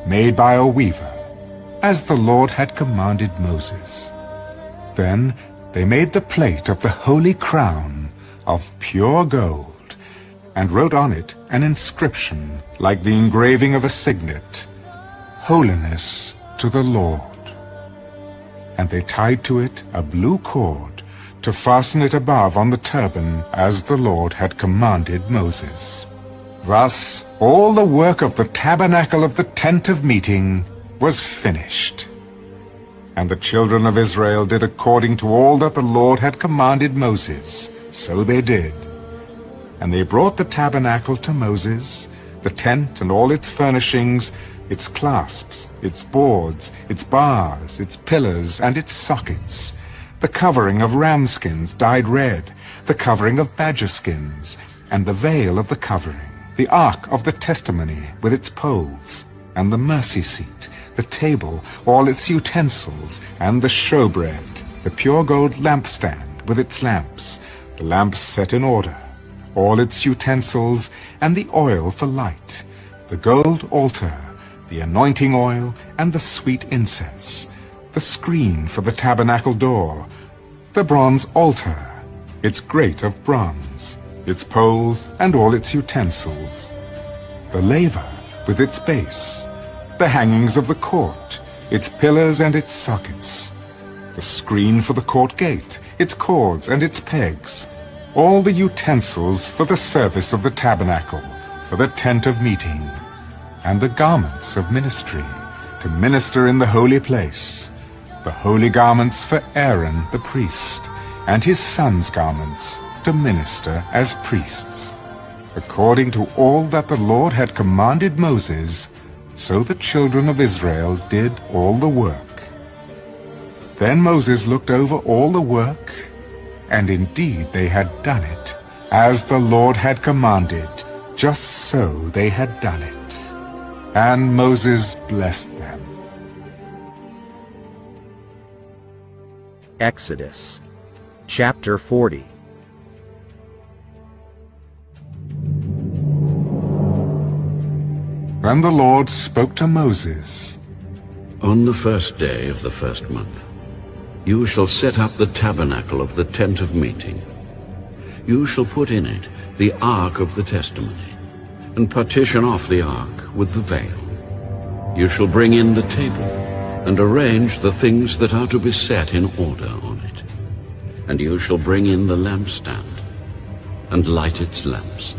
made by a weaver, as the Lord had commanded Moses. Then they made the plate of the holy crown of pure gold, and wrote on it an inscription like the engraving of a signet, "Holiness to the Lord." And they tied to it a blue cord to fasten it above on the turban, as the Lord had commanded Moses. Thus all the work of the tabernacle of the tent of meeting was finished. And the children of Israel did according to all that the Lord had commanded Moses, so they did. And they brought the tabernacle to Moses, the tent and all its furnishings, its clasps, its boards, its bars, its pillars, and its sockets, the covering of ram skins dyed red, the covering of badger skins, and the veil of the covering, the ark of the testimony with its poles, and the mercy seat, the table, all its utensils, and the showbread, the pure gold lampstand with its lamps, the lamps set in order, all its utensils, and the oil for light, the gold altar, the anointing oil, and the sweet incense, the screen for the tabernacle door, the bronze altar, its grate of bronze, its poles, and all its utensils, the laver with its base, the hangings of the court, its pillars and its sockets, the screen for the court gate, its cords and its pegs, all the utensils for the service of the tabernacle, for the tent of meeting, and the garments of ministry, to minister in the holy place, the holy garments for Aaron the priest, and his sons' garments, to minister as priests. According to all that the Lord had commanded Moses, so the children of Israel did all the work. Then Moses looked over all the work, and indeed they had done it, as the Lord had commanded, just so they had done it. And Moses blessed them. Exodus chapter 40. Then the Lord spoke to Moses. On the first day of the first month, you shall set up the tabernacle of the tent of meeting. You shall put in it the ark of the testimony, and partition off the ark with the veil. You shall bring in the table, and arrange the things that are to be set in order on it. And you shall bring in the lampstand, and light its lamps.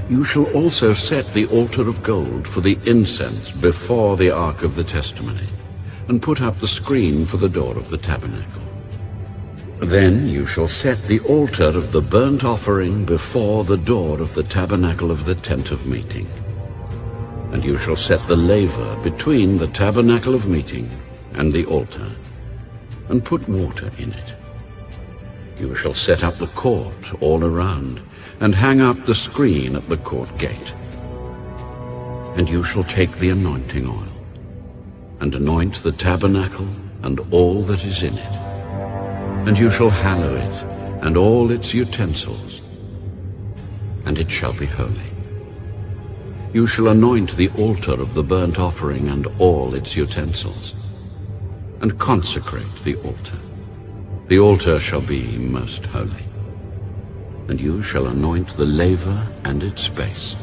You shall also set the altar of gold for the incense before the ark of the testimony, and put up the screen for the door of the tabernacle. Then you shall set the altar of the burnt offering before the door of the tabernacle of the tent of meeting. And you shall set the laver between the tabernacle of meeting and the altar, and put water in it. You shall set up the court all around, and hang up the screen at the court gate. And you shall take the anointing oil, and anoint the tabernacle and all that is in it. And you shall hallow it, and all its utensils, and it shall be holy. You shall anoint the altar of the burnt offering and all its utensils, and consecrate the altar. The altar shall be most holy. And you shall anoint the laver and its base,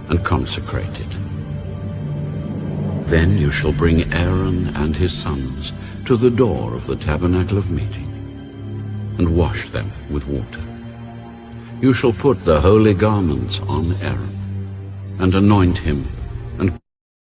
and consecrate it. Then you shall bring Aaron and his sons to the door of the tabernacle of meeting, and wash them with water. You shall put the holy garments on Aaron, and anoint him